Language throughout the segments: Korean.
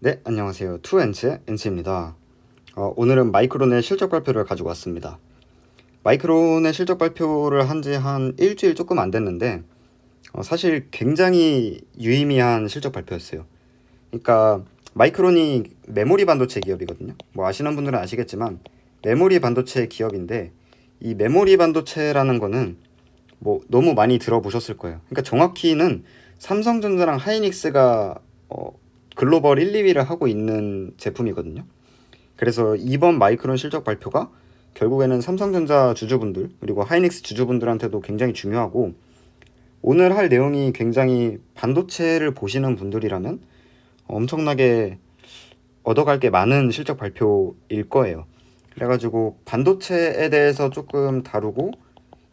네, 안녕하세요. 투엔츠의 엔츠입니다. 오늘은 마이크론의 실적 발표를 가지고 왔습니다. 마이크론의 실적 발표를 한 지 한 일주일 조금 안 됐는데 사실 굉장히 유의미한 실적 발표였어요. 그러니까 마이크론이 메모리 반도체 기업이거든요. 뭐 아시는 분들은 아시겠지만 메모리 반도체 기업인데 이 메모리 반도체라는 거는 뭐 너무 많이 들어보셨을 거예요. 그러니까 정확히는 삼성전자랑 하이닉스가 글로벌 1, 2위를 하고 있는 제품이거든요. 그래서 이번 마이크론 실적 발표가 결국에는 삼성전자 주주분들 그리고 하이닉스 주주분들한테도 굉장히 중요하고, 오늘 할 내용이 굉장히 반도체를 보시는 분들이라면 엄청나게 얻어갈 게 많은 실적 발표일 거예요. 그래가지고 반도체에 대해서 조금 다루고,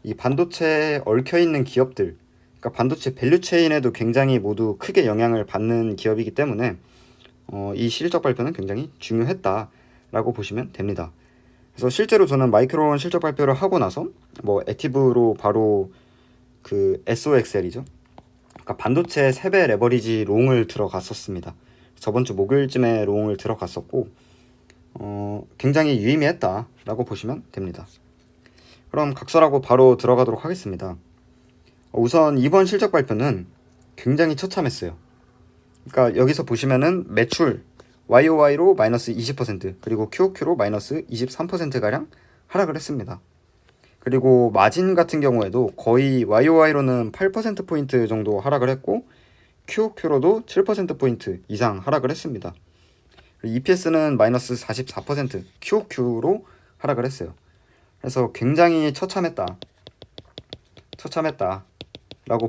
이 반도체에 얽혀있는 기업들, 그러니까 반도체 밸류체인에도 굉장히 모두 크게 영향을 받는 기업이기 때문에 이 실적 발표는 굉장히 중요했다라고 보시면 됩니다. 그래서 실제로 저는 마이크론 실적 발표를 하고 나서 뭐 액티브로 바로 그 SOXL이죠. 그러니까 반도체 3배 레버리지 롱을 들어갔었습니다. 저번 주 목요일쯤에 롱을 들어갔었고 굉장히 유의미했다라고 보시면 됩니다. 그럼 각설하고 바로 들어가도록 하겠습니다. 우선 이번 실적 발표는 굉장히 처참했어요. 그러니까 여기서 보시면은 매출 YOY로 마이너스 20% 그리고 QOQ로 마이너스 23%가량 하락을 했습니다. 그리고 마진 같은 경우에도 거의 YOY로는 8%포인트 정도 하락을 했고 QOQ로도 7%포인트 이상 하락을 했습니다. EPS는 마이너스 44% QOQ로 하락을 했어요. 그래서 굉장히 처참했다라고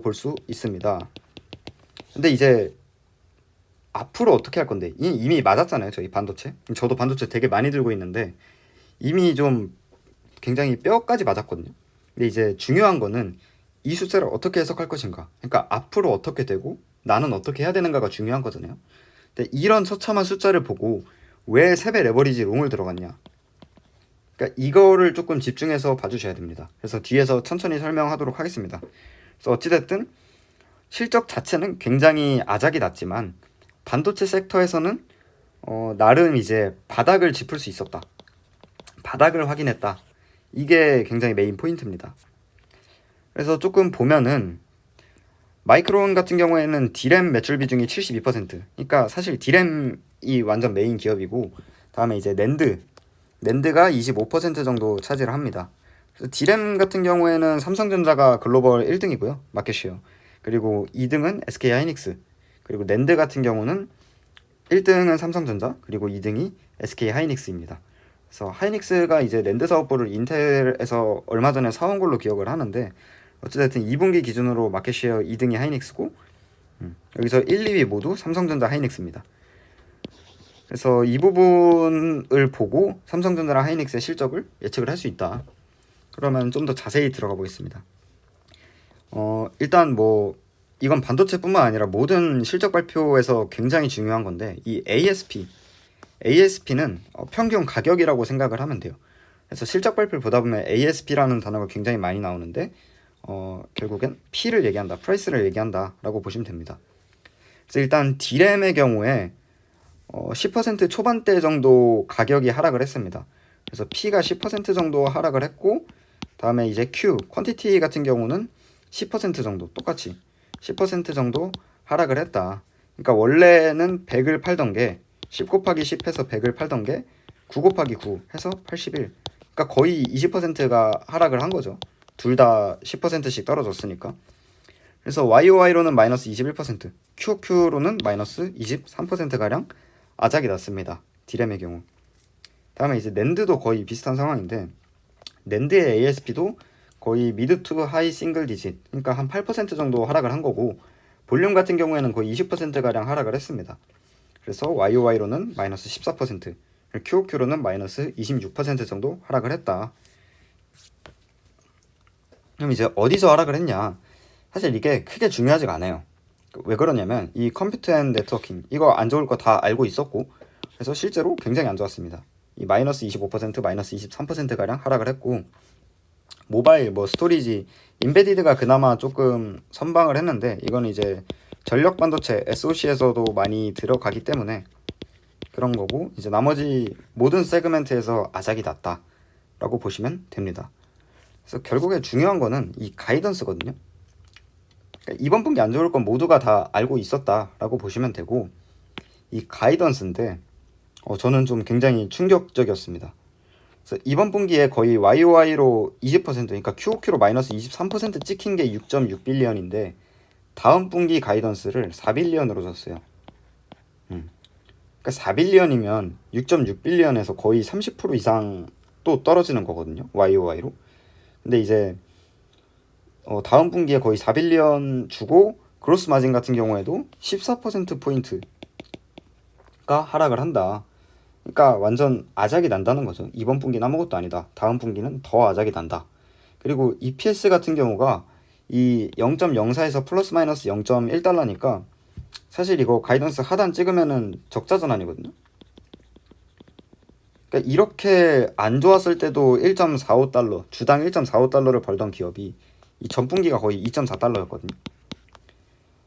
볼 수 있습니다. 근데 이제 앞으로 어떻게 할 건데, 이미 맞았잖아요. 저희 반도체, 저도 반도체 되게 많이 들고 있는데 이미 좀 굉장히 뼈까지 맞았거든요. 근데 이제 중요한 거는 이 숫자를 어떻게 해석할 것인가, 그러니까 앞으로 어떻게 되고 나는 어떻게 해야 되는가가 중요한 거잖아요. 근데 이런 처참한 숫자를 보고 왜 3배 레버리지 롱을 들어갔냐, 그러니까 이거를 조금 집중해서 봐주셔야 됩니다. 그래서 뒤에서 천천히 설명하도록 하겠습니다. 그래서 어찌됐든 실적 자체는 굉장히 아작이 났지만 반도체 섹터에서는 나름 이제 바닥을 짚을 수 있었다, 바닥을 확인했다, 이게 굉장히 메인 포인트입니다. 그래서 조금 보면은 마이크론 같은 경우에는 D램 매출 비중이 72%, 그러니까 사실 D램이 완전 메인 기업이고, 다음에 이제 낸드가 25% 정도 차지를 합니다. 그래서 D램 같은 경우에는 삼성전자가 글로벌 1등이고요, 마켓쉐어. 그리고 2등은 SK하이닉스. 그리고 낸드 같은 경우는 1등은 삼성전자, 그리고 2등이 SK하이닉스입니다. 그래서 하이닉스가 이제 낸드 사업부를 인텔에서 얼마 전에 사온 걸로 기억을 하는데, 어쨌든 2분기 기준으로 마켓쉐어 2등이 하이닉스고, 여기서 1, 2위 모두 삼성전자 하이닉스입니다. 그래서 이 부분을 보고 삼성전자랑 하이닉스의 실적을 예측을 할 수 있다. 그러면 좀 더 자세히 들어가 보겠습니다. 일단 뭐 이건 반도체뿐만 아니라 모든 실적 발표에서 굉장히 중요한 건데, 이 ASP는 평균 가격이라고 생각을 하면 돼요. 그래서 실적 발표를 보다 보면 ASP라는 단어가 굉장히 많이 나오는데 결국엔 P를 얘기한다, 프라이스를 얘기한다 라고 보시면 됩니다. 그래서 일단 D램의 경우에 10% 초반대 정도 가격이 하락을 했습니다. 그래서 P가 10% 정도 하락을 했고, 다음에 이제 Q, 퀀티티 같은 경우는 10% 정도, 똑같이 10% 정도 하락을 했다. 그러니까 원래는 100을 팔던 게 10 곱하기 10 해서 100을 팔던 게 9 곱하기 9 해서 81. 그러니까 거의 20%가 하락을 한 거죠. 둘 다 10%씩 떨어졌으니까. 그래서 YOY로는 마이너스 21%, QQ로는 마이너스 23%가량 아작이 났습니다. D램의 경우. 다음에 이제 낸드도 거의 비슷한 상황인데, 낸드의 ASP도 거의 미드 투 하이 싱글 디짓, 그러니까 한 8% 정도 하락을 한 거고, 볼륨 같은 경우에는 거의 20%가량 하락을 했습니다. 그래서 YOY로는 마이너스 14%, QOQ로는 마이너스 26% 정도 하락을 했다. 그럼 이제 어디서 하락을 했냐? 사실 이게 크게 중요하지가 않아요. 왜 그러냐면 이 컴퓨터 앤 네트워킹, 이거 안 좋을 거 다 알고 있었고, 그래서 실제로 굉장히 안 좋았습니다. 이 마이너스 25%, 마이너스 23%가량 하락을 했고, 모바일, 뭐 스토리지, 인베디드가 그나마 조금 선방을 했는데, 이건 이제 전력 반도체 SOC에서도 많이 들어가기 때문에 그런 거고, 이제 나머지 모든 세그멘트에서 아작이 났다라고 보시면 됩니다. 그래서 결국에 중요한 거는 이 가이던스거든요. 그러니까 이번 분기 안 좋을 건 모두가 다 알고 있었다라고 보시면 되고, 이 가이던스인데 저는 좀 굉장히 충격적이었습니다. 그래서 이번 분기에 거의 YOY로 20%, 그러니까 QOQ로 마이너스 23% 찍힌 게 6.6빌리언인데 다음 분기 가이던스를 4빌리언으로 줬어요. 그러니까 4빌리언이면 6.6빌리언에서 거의 30% 이상 또 떨어지는 거거든요. YOY로. 근데 이제 다음 분기에 거의 4빌리언 주고 그로스 마진 같은 경우에도 14%포인트가 하락을 한다. 그러니까 완전 아작이 난다는 거죠. 이번 분기는 아무것도 아니다. 다음 분기는 더 아작이 난다. 그리고 EPS 같은 경우가 이 0.04에서 플러스 마이너스 0.1달러니까 사실 이거 가이던스 하단 찍으면은 적자 전환이거든요. 그러니까 이렇게 안 좋았을 때도 1.45달러, 주당 1.45달러를 벌던 기업이 이 전분기가 거의 2.4달러였거든요.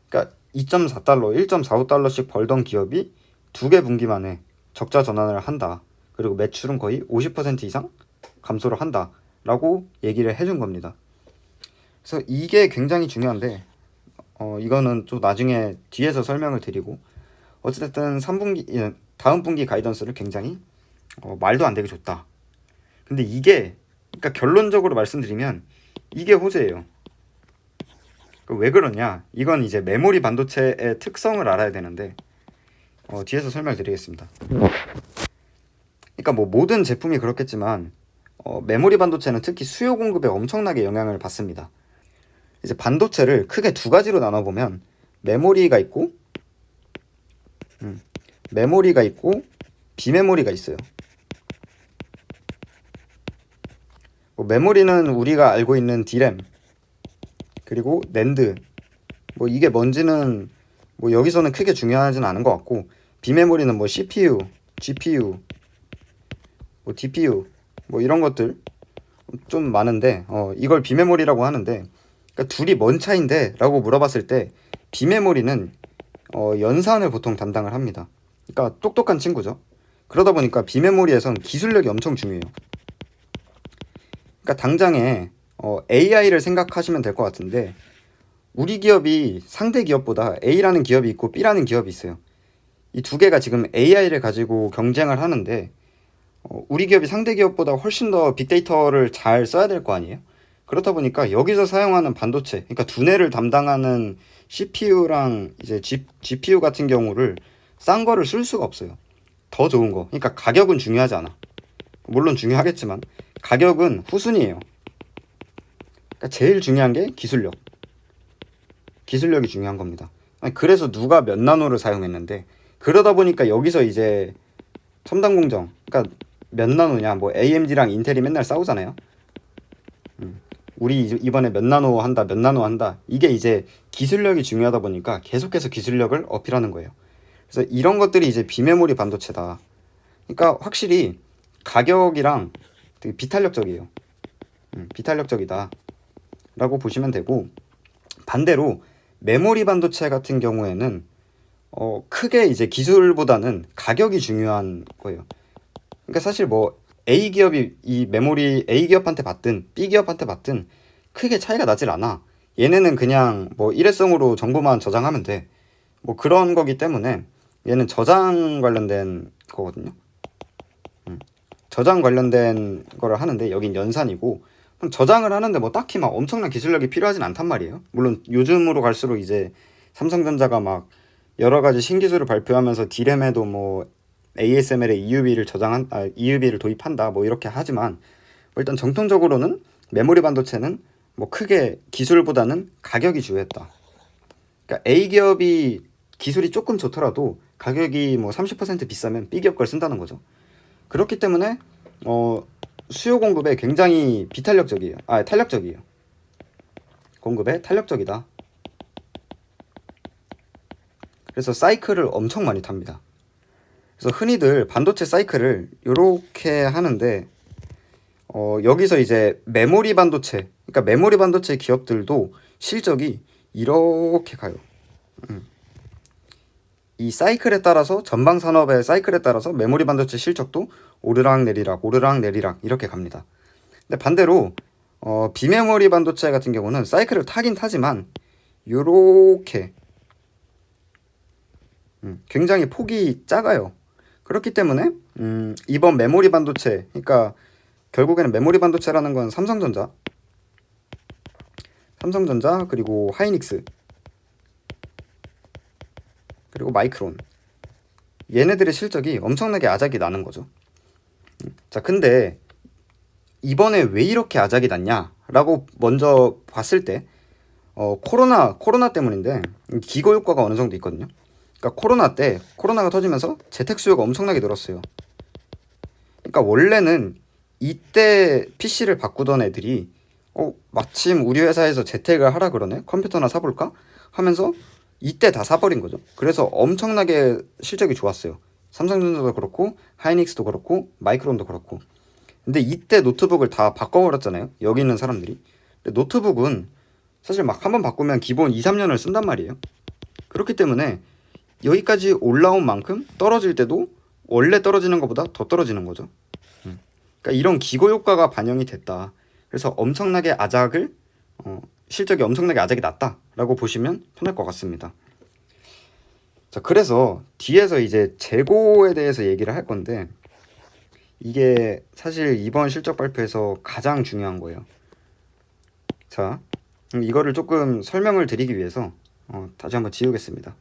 그러니까 2.4달러, 1.45달러씩 벌던 기업이 두 개 분기 만에 적자 전환을 한다. 그리고 매출은 거의 50% 이상 감소를 한다. 라고 얘기를 해준 겁니다. 그래서 이게 굉장히 중요한데 이거는 좀 나중에 뒤에서 설명을 드리고, 어쨌든 3분기, 다음 분기 가이던스를 굉장히 말도 안 되게 줬다. 근데 이게, 그러니까 결론적으로 말씀드리면 이게 호재예요. 왜 그러냐? 이건 이제 메모리 반도체의 특성을 알아야 되는데 뒤에서 설명드리겠습니다. 그러니까 뭐 모든 제품이 그렇겠지만 메모리 반도체는 특히 수요 공급에 엄청나게 영향을 받습니다. 이제 반도체를 크게 두 가지로 나눠보면 메모리가 있고 비메모리가 있어요. 메모리는 우리가 알고 있는 D램 그리고 낸드, 이게 뭔지는 여기서는 크게 중요하진 않은 것 같고, 비메모리는 CPU, GPU, DPU 이런 것들 좀 많은데 이걸 비메모리라고 하는데, 그러니까 둘이 뭔 차인데 라고 물어봤을 때 비메모리는 연산을 보통 담당을 합니다. 그러니까 똑똑한 친구죠. 그러다 보니까 비메모리에선 기술력이 엄청 중요해요. 그러니까 당장에 AI를 생각하시면 될 것 같은데, 우리 기업이 상대 기업보다 A라는 기업이 있고 B라는 기업이 있어요. 이 두 개가 지금 AI를 가지고 경쟁을 하는데 우리 기업이 상대 기업보다 훨씬 더 빅데이터를 잘 써야 될 거 아니에요? 그렇다 보니까 여기서 사용하는 반도체, 그러니까 두뇌를 담당하는 CPU랑 이제 GPU 같은 경우를 싼 거를 쓸 수가 없어요. 더 좋은 거. 그러니까 가격은 중요하지 않아. 물론 중요하겠지만 가격은 후순위예요. 그러니까 제일 중요한 게 기술력. 기술력이 중요한 겁니다. 그래서 누가 몇 나노를 사용했는데, 그러다 보니까 여기서 이제 첨단 공정, 그러니까 몇 나노냐, AMD랑 인텔이 맨날 싸우잖아요. 우리 이번에 몇 나노 한다, 몇 나노 한다. 이게 이제 기술력이 중요하다 보니까 계속해서 기술력을 어필하는 거예요. 그래서 이런 것들이 이제 비메모리 반도체다. 그러니까 확실히 가격이랑 되게 비탄력적이에요. 비탄력적이다 라고 보시면 되고, 반대로 메모리 반도체 같은 경우에는 크게 이제 기술보다는 가격이 중요한 거예요. 그러니까 사실 A 기업이 이 메모리 A 기업한테 받든 B 기업한테 받든 크게 차이가 나질 않아. 얘네는 그냥 일회성으로 정보만 저장하면 돼. 그런 거기 때문에 얘는 저장 관련된 거거든요. 저장 관련된 거를 하는데 여긴 연산이고, 저장을 하는데 딱히 막 엄청난 기술력이 필요하진 않단 말이에요. 물론 요즘으로 갈수록 이제 삼성전자가 막 여러 가지 신기술을 발표하면서 D램에도 ASML에 EUV를 도입한다 이렇게 하지만, 일단 정통적으로는 메모리 반도체는 크게 기술보다는 가격이 주요했다. 그러니까 A 기업이 기술이 조금 좋더라도 가격이 30% 비싸면 B 기업 걸 쓴다는 거죠. 그렇기 때문에 수요 공급에 굉장히 탄력적이에요. 공급에 탄력적이다. 그래서 사이클을 엄청 많이 탑니다. 그래서 흔히들 반도체 사이클을 이렇게 하는데 여기서 이제 메모리 반도체, 그러니까 메모리 반도체 기업들도 실적이 이렇게 가요. 이 사이클에 따라서 전방 산업의 사이클에 따라서 메모리 반도체 실적도 오르락 내리락 이렇게 갑니다. 근데 반대로 비메모리 반도체 같은 경우는 사이클을 타긴 타지만 요렇게 굉장히 폭이 작아요. 그렇기 때문에 이번 메모리 반도체, 그러니까 결국에는 메모리 반도체라는 건 삼성전자 그리고 하이닉스 그리고 마이크론, 얘네들의 실적이 엄청나게 아작이 나는 거죠. 자, 근데 이번에 왜 이렇게 아작이 났냐라고 먼저 봤을 때 코로나 때문인데 기거 효과가 어느 정도 있거든요. 그러니까 코로나가 터지면서 재택 수요가 엄청나게 늘었어요. 그러니까 원래는 이때 PC를 바꾸던 애들이 마침 우리 회사에서 재택을 하라 그러네, 컴퓨터나 사볼까 하면서 이때 다 사버린 거죠. 그래서 엄청나게 실적이 좋았어요. 삼성전자도 그렇고 하이닉스도 그렇고 마이크론도 그렇고. 근데 이때 노트북을 다 바꿔버렸잖아요, 여기 있는 사람들이. 근데 노트북은 사실 막 한번 바꾸면 기본 2, 3년을 쓴단 말이에요. 그렇기 때문에 여기까지 올라온 만큼 떨어질 때도 원래 떨어지는 것보다 더 떨어지는 거죠. 그러니까 이런 기고 효과가 반영이 됐다. 그래서 엄청나게 아작을 실적이 엄청나게 아작이 났다라고 보시면 편할 것 같습니다. 자, 그래서 뒤에서 이제 재고에 대해서 얘기를 할 건데, 이게 사실 이번 실적 발표에서 가장 중요한 거예요. 자, 이거를 조금 설명을 드리기 위해서 다시 한번 지우겠습니다.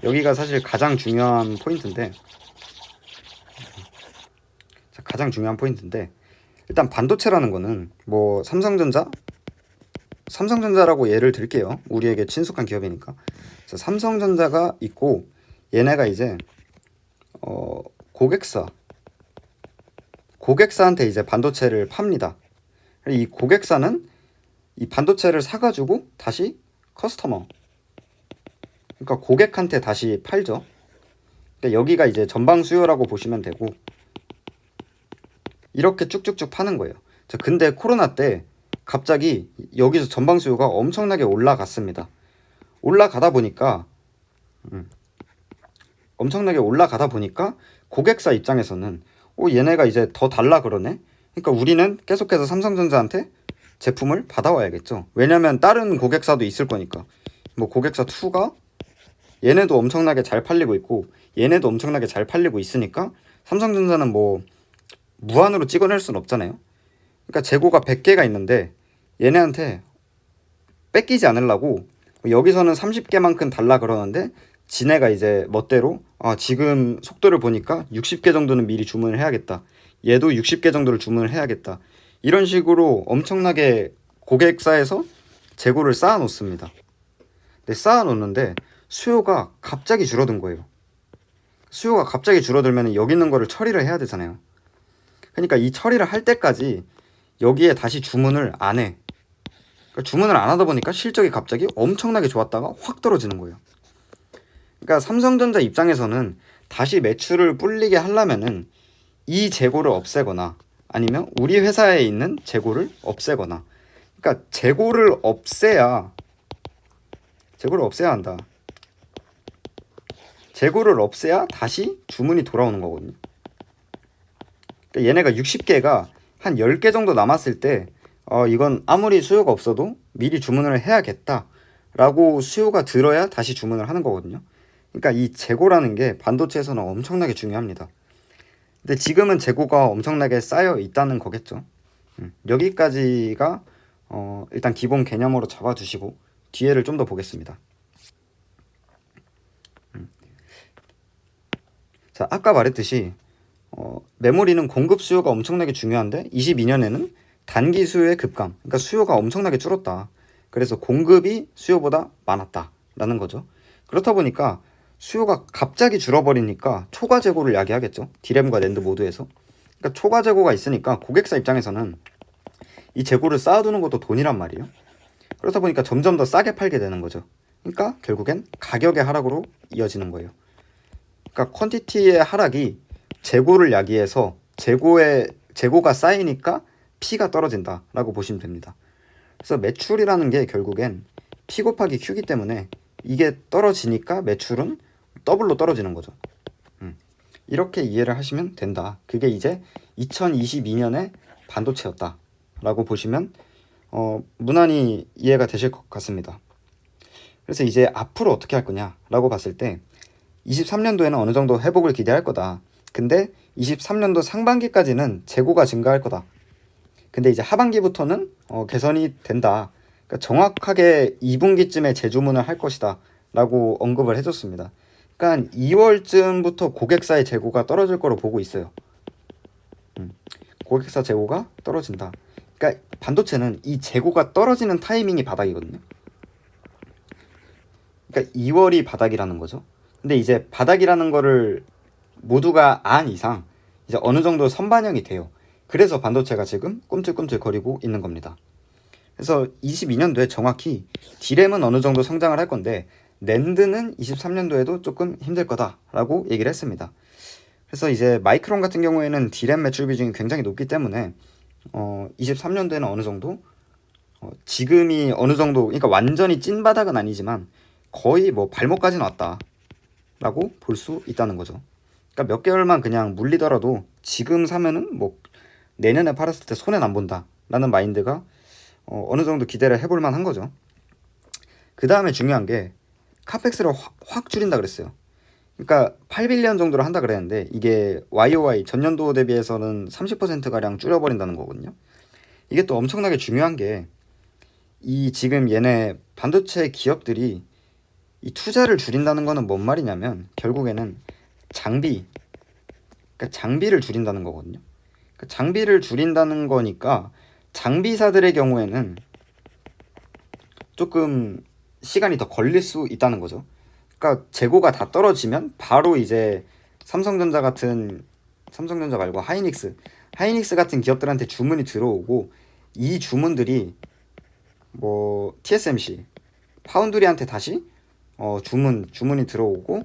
여기가 사실 가장 중요한 포인트인데, 자, 가장 중요한 포인트인데, 일단 반도체라는 거는 뭐 삼성전자라고 예를 들게요. 우리에게 친숙한 기업이니까. 그래서 삼성전자가 있고, 얘네가 이제 고객사한테 이제 반도체를 팝니다. 이 고객사는 이 반도체를 사가지고 다시 커스터머, 그러니까 고객한테 다시 팔죠. 그러니까 여기가 이제 전방 수요라고 보시면 되고, 이렇게 쭉쭉쭉 파는 거예요. 자, 근데 코로나 때 갑자기 여기서 전방 수요가 엄청나게 올라갔습니다. 올라가다 보니까 고객사 입장에서는 얘네가 이제 더 달라 그러네. 그러니까 우리는 계속해서 삼성전자한테 제품을 받아와야겠죠. 왜냐면 다른 고객사도 있을 거니까. 뭐 고객사 2가 얘네도 엄청나게 잘 팔리고 있고 얘네도 엄청나게 잘 팔리고 있으니까 삼성전자는 뭐 무한으로 찍어낼 수는 없잖아요. 그러니까 재고가 100개가 있는데 얘네한테 뺏기지 않으려고 여기서는 30개만큼 달라 그러는데 지네가 이제 멋대로 지금 속도를 보니까 60개 정도는 미리 주문을 해야겠다, 얘도 60개 정도를 주문을 해야겠다, 이런 식으로 엄청나게 고객사에서 재고를 쌓아 놓습니다. 근데 쌓아 놓는데 수요가 갑자기 줄어든 거예요. 수요가 갑자기 줄어들면 여기 있는 거를 처리를 해야 되잖아요. 그러니까 이 처리를 할 때까지 여기에 다시 주문을 안 해. 그러니까 주문을 안 하다 보니까 실적이 갑자기 엄청나게 좋았다가 확 떨어지는 거예요. 그러니까 삼성전자 입장에서는 다시 매출을 불리게 하려면은 이 재고를 없애거나 아니면 우리 회사에 있는 재고를 없애거나, 그러니까 재고를 없애야 한다. 재고를 없애야 다시 주문이 돌아오는 거거든요. 그러니까 얘네가 60개가 한 10개 정도 남았을 때 이건 아무리 수요가 없어도 미리 주문을 해야겠다 라고 수요가 들어야 다시 주문을 하는 거거든요. 그러니까 이 재고라는 게 반도체에서는 엄청나게 중요합니다. 근데 지금은 재고가 엄청나게 쌓여 있다는 거겠죠. 여기까지가 일단 기본 개념으로 잡아두시고 뒤에를 좀 더 보겠습니다. 자, 아까 말했듯이 메모리는 공급 수요가 엄청나게 중요한데 22년에는 단기 수요의 급감, 그러니까 수요가 엄청나게 줄었다. 그래서 공급이 수요보다 많았다라는 거죠. 그렇다 보니까 수요가 갑자기 줄어버리니까 초과 재고를 야기하겠죠. 디램과 낸드 모두에서. 그러니까 초과 재고가 있으니까 고객사 입장에서는 이 재고를 쌓아두는 것도 돈이란 말이에요. 그렇다 보니까 점점 더 싸게 팔게 되는 거죠. 그러니까 결국엔 가격의 하락으로 이어지는 거예요. 그러니까 퀀티티의 하락이 재고를 야기해서 재고가 쌓이니까 P가 떨어진다라고 보시면 됩니다. 그래서 매출이라는 게 결국엔 P 곱하기 Q기 때문에 이게 떨어지니까 매출은 더블로 떨어지는 거죠. 이렇게 이해를 하시면 된다. 그게 이제 2022년의 반도체였다 라고 보시면 무난히 이해가 되실 것 같습니다. 그래서 이제 앞으로 어떻게 할 거냐 라고 봤을 때 23년도에는 어느 정도 회복을 기대할 거다. 근데 23년도 상반기까지는 재고가 증가할 거다. 근데 이제 하반기부터는 개선이 된다. 그러니까 정확하게 2분기쯤에 재주문을 할 것이다 라고 언급을 해줬습니다. 그러니까 2월쯤부터 고객사의 재고가 떨어질 거로 보고 있어요. 고객사 재고가 떨어진다. 그러니까 반도체는 이 재고가 떨어지는 타이밍이 바닥이거든요. 그러니까 2월이 바닥이라는 거죠. 근데 이제 바닥이라는 거를 모두가 안 이상 이제 어느 정도 선반영이 돼요. 그래서 반도체가 지금 꿈틀꿈틀거리고 있는 겁니다. 그래서 22년도에 정확히 D램은 어느 정도 성장을 할 건데 낸드는 23년도에도 조금 힘들 거다라고 얘기를 했습니다. 그래서 이제 마이크론 같은 경우에는 D램 매출 비중이 굉장히 높기 때문에 23년도에는 어느 정도 지금이 어느 정도, 그러니까 완전히 찐 바닥은 아니지만 거의 뭐 발목까지는 왔다라고 볼 수 있다는 거죠. 그러니까 몇 개월만 그냥 물리더라도 지금 사면은 뭐 내년에 팔았을 때 손해는 안 본다라는 마인드가 어느 정도 기대를 해볼 만한 거죠. 그 다음에 중요한 게 카펙스를 확 줄인다 그랬어요. 그러니까 8빌리언 정도를 한다 그랬는데 이게 YOY 전년도 대비해서는 30%가량 줄여버린다는 거거든요. 이게 또 엄청나게 중요한 게 이 지금 얘네 반도체 기업들이 이 투자를 줄인다는 거는 뭔 말이냐면 결국에는 장비, 그러니까 장비를 줄인다는 거거든요. 그러니까 장비를 줄인다는 거니까 장비사들의 경우에는 조금 시간이 더 걸릴 수 있다는 거죠. 그러니까 재고가 다 떨어지면 바로 이제 삼성전자 말고 하이닉스 같은 기업들한테 주문이 들어오고 이 주문들이 뭐 TSMC, 파운드리한테 다시 주문이 들어오고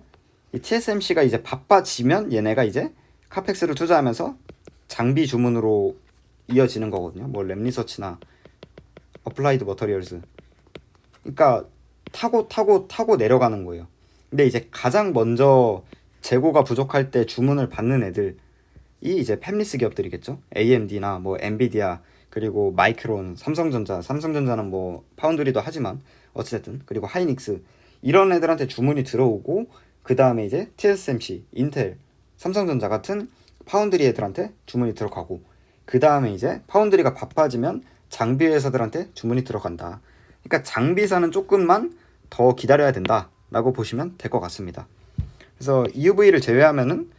이 TSMC가 이제 바빠지면 얘네가 이제 카펙스를 투자하면서 장비 주문으로 이어지는 거거든요. 뭐 랩리서치나 어플라이드 머터리얼스. 그러니까 타고 내려가는 거예요. 근데 이제 가장 먼저 재고가 부족할 때 주문을 받는 애들이 이제 팹리스 기업들이겠죠. AMD나 뭐 엔비디아, 그리고 마이크론, 삼성전자는 뭐 파운드리도 하지만 어찌됐든, 그리고 하이닉스, 이런 애들한테 주문이 들어오고 그 다음에 이제 TSMC, 인텔, 삼성전자 같은 파운드리 애들한테 주문이 들어가고 그 다음에 이제 파운드리가 바빠지면 장비 회사들한테 주문이 들어간다. 그러니까 장비사는 조금만 더 기다려야 된다라고 보시면 될 것 같습니다. 그래서 EUV를 제외하면은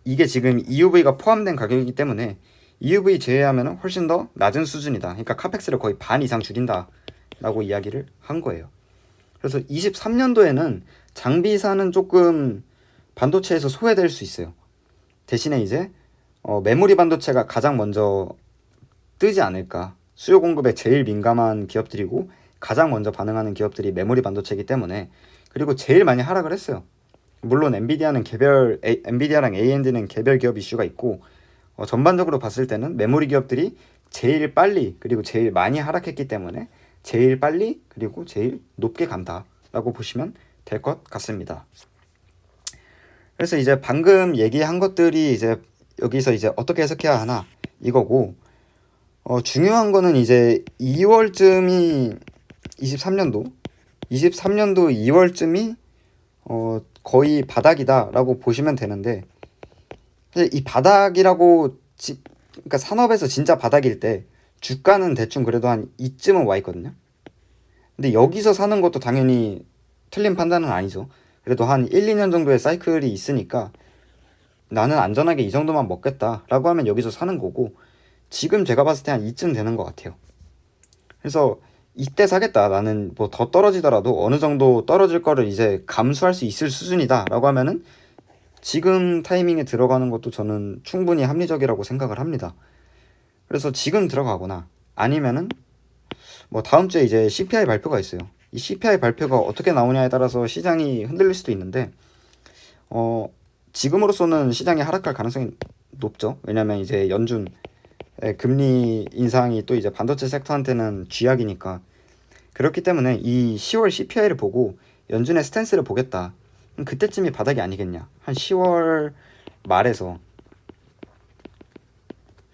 이게 지금 EUV가 포함된 가격이기 때문에 EUV 제외하면은 훨씬 더 낮은 수준이다. 그러니까 카펙스를 거의 반 이상 줄인다라고 이야기를 한 거예요. 그래서 23년도에는 장비사는 조금 반도체에서 소외될 수 있어요. 대신에 이제 메모리 반도체가 가장 먼저 뜨지 않을까. 수요 공급에 제일 민감한 기업들이고 가장 먼저 반응하는 기업들이 메모리 반도체이기 때문에, 그리고 제일 많이 하락을 했어요. 물론 엔비디아랑 AMD는 개별 기업 이슈가 있고 전반적으로 봤을 때는 메모리 기업들이 제일 빨리 그리고 제일 많이 하락했기 때문에 제일 빨리 그리고 제일 높게 간다라고 보시면 될 것 같습니다. 그래서 이제 방금 얘기한 것들이 이제 여기서 이제 어떻게 해석해야 하나 이거고, 중요한 거는 이제 2월쯤이 23년도 2월쯤이 거의 바닥이다라고 보시면 되는데, 이 바닥이라고 그러니까 산업에서 진짜 바닥일 때 주가는 대충 그래도 한 이쯤은 와 있거든요. 근데 여기서 사는 것도 당연히 틀린 판단은 아니죠. 그래도 한 1, 2년 정도의 사이클이 있으니까 나는 안전하게 이 정도만 먹겠다라고 하면 여기서 사는 거고, 지금 제가 봤을 때 한 이쯤 되는 것 같아요. 그래서 이때 사겠다, 나는 뭐 더 떨어지더라도 어느 정도 떨어질 거를 이제 감수할 수 있을 수준이다 라고 하면은 지금 타이밍에 들어가는 것도 저는 충분히 합리적이라고 생각을 합니다. 그래서 지금 들어가거나 아니면은 뭐 다음 주에 이제 CPI 발표가 있어요. 이 CPI 발표가 어떻게 나오냐에 따라서 시장이 흔들릴 수도 있는데 지금으로서는 시장이 하락할 가능성이 높죠. 왜냐면 이제 연준 금리 인상이 또 이제 반도체 섹터한테는 쥐약이니까. 그렇기 때문에 이 10월 CPI를 보고 연준의 스탠스를 보겠다. 그때쯤이 바닥이 아니겠냐. 한 10월 말에서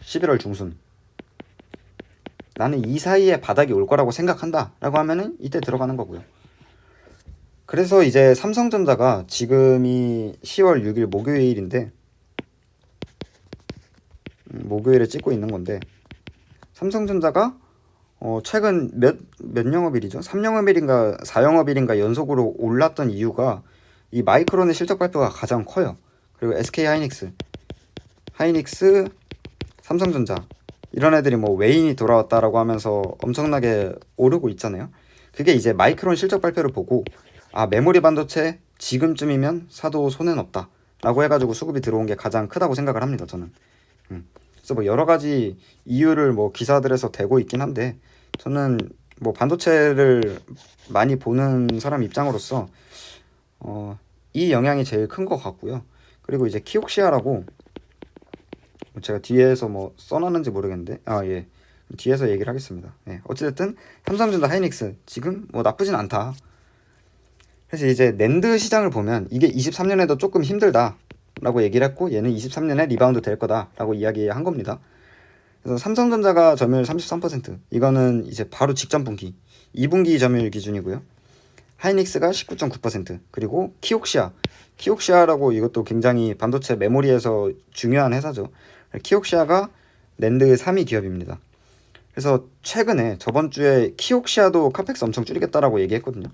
11월 중순, 나는 이 사이에 바닥이 올 거라고 생각한다 라고 하면은 이때 들어가는 거고요. 그래서 이제 삼성전자가 지금이 10월 6일 목요일인데, 목요일에 찍고 있는 건데, 삼성전자가 최근 몇 영업일이죠? 3영업일인가 4영업일인가 연속으로 올랐던 이유가 이 마이크론의 실적 발표가 가장 커요. 그리고 SK 하이닉스, 삼성전자 이런 애들이 뭐 외인이 돌아왔다라고 하면서 엄청나게 오르고 있잖아요. 그게 이제 마이크론 실적 발표를 보고 메모리 반도체 지금쯤이면 사도 손해는 없다 라고 해가지고 수급이 들어온 게 가장 크다고 생각을 합니다, 저는. 그래서 뭐 여러 가지 이유를 뭐 기사들에서 대고 있긴 한데, 저는 뭐 반도체를 많이 보는 사람 입장으로서 이 영향이 제일 큰 것 같고요. 그리고 이제 키옥시아라고, 제가 뒤에서 뭐 써놨는지 모르겠는데 예, 뒤에서 얘기를 하겠습니다. 어찌됐든 삼성전자 하이닉스 지금 뭐 나쁘진 않다. 그래서 이제 낸드 시장을 보면 이게 23년에도 조금 힘들다 라고 얘기를 했고, 얘는 23년에 리바운드 될 거다 라고 이야기한 겁니다. 그래서 삼성전자가 점유율 33%, 이거는 이제 바로 직전 분기 2분기 점유율 기준이고요. 하이닉스가 19.9%, 그리고 키옥시아라고, 이것도 굉장히 반도체 메모리에서 중요한 회사죠. 키옥시아가 낸드 3위 기업입니다. 그래서 최근에 저번 주에 키옥시아도 카펙스 엄청 줄이겠다라고 얘기했거든요.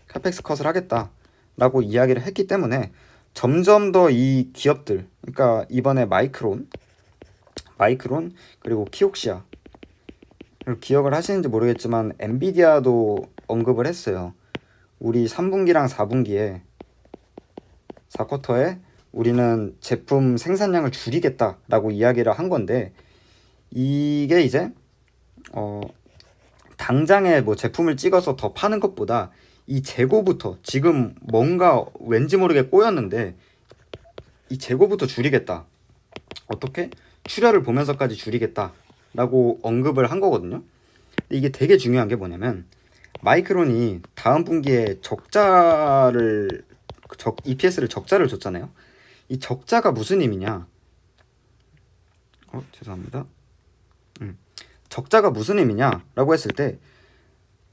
카펙스 컷을 하겠다라고 이야기를 했기 때문에 점점 더 이 기업들, 그러니까 이번에 마이크론 그리고 키옥시아, 그리고 기억을 하시는지 모르겠지만 엔비디아도 언급을 했어요. 우리 3분기랑 4분기에 4쿼터에 우리는 제품 생산량을 줄이겠다라고 이야기를 한 건데, 이게 이제 당장에 뭐 제품을 찍어서 더 파는 것보다 이 재고부터, 지금 뭔가 왠지 모르게 꼬였는데 이 재고부터 줄이겠다, 어떻게? 출혈을 보면서까지 줄이겠다라고 언급을 한 거거든요. 근데 이게 되게 중요한 게 뭐냐면, 마이크론이 다음 분기에 EPS를 적자를 줬잖아요. 이 적자가 무슨 의미냐? 죄송합니다. 적자가 무슨 의미냐라고 했을 때,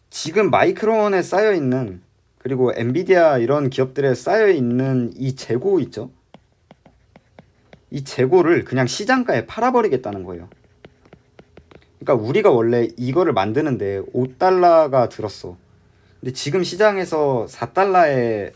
지금 마이크론에 쌓여 있는, 그리고 엔비디아 이런 기업들에 쌓여 있는 이 재고 있죠? 이 재고를 그냥 시장가에 팔아버리겠다는 거예요. 그러니까 우리가 원래 이거를 만드는데 $5가 들었어. 근데 지금 시장에서 $4에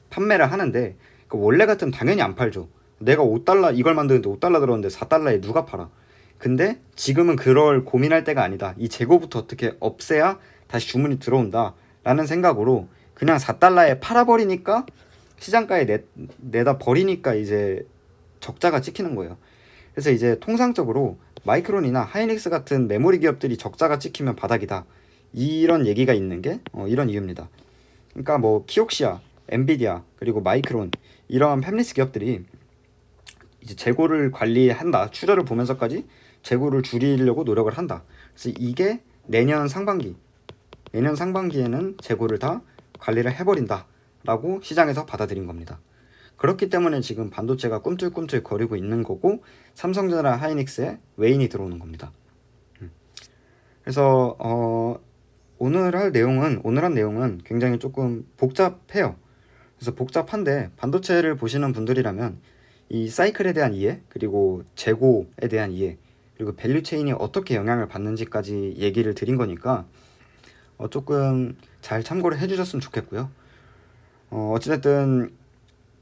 판매를 하는데, 원래 같으면 당연히 안 팔죠. 내가 $5 이걸 만드는데 $5 들었는데 $4에 누가 팔아? 근데 지금은 그럴 고민할 때가 아니다. 이 재고부터 어떻게 없애야 다시 주문이 들어온다 라는 생각으로 그냥 $4에 팔아버리니까, 시장가에 내다 버리니까 이제 적자가 찍히는 거예요. 그래서 이제 통상적으로 마이크론이나 하이닉스 같은 메모리 기업들이 적자가 찍히면 바닥이다, 이런 얘기가 있는 게 이런 이유입니다. 그러니까 뭐 키옥시아, 엔비디아, 그리고 마이크론, 이러한 팹리스 기업들이 이제 재고를 관리한다, 출혈을 보면서까지 재고를 줄이려고 노력을 한다. 그래서 이게 내년 상반기에는 재고를 다 관리를 해버린다 라고 시장에서 받아들인 겁니다. 그렇기 때문에 지금 반도체가 꿈틀꿈틀 거리고 있는 거고, 삼성전자 하이닉스에 외인이 들어오는 겁니다. 그래서 오늘 한 내용은 굉장히 조금 복잡해요. 그래서 복잡한데, 반도체를 보시는 분들이라면 이 사이클에 대한 이해, 그리고 재고에 대한 이해, 그리고 밸류체인이 어떻게 영향을 받는지까지 얘기를 드린 거니까 조금 잘 참고를 해주셨으면 좋겠고요. 어찌됐든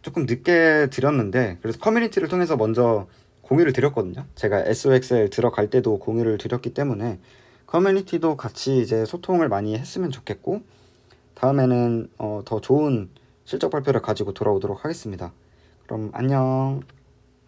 조금 늦게 드렸는데, 그래서 커뮤니티를 통해서 먼저 공유를 드렸거든요. 제가 SOXL 들어갈 때도 공유를 드렸기 때문에 커뮤니티도 같이 이제 소통을 많이 했으면 좋겠고, 다음에는 더 좋은 실적 발표를 가지고 돌아오도록 하겠습니다. 그럼 안녕.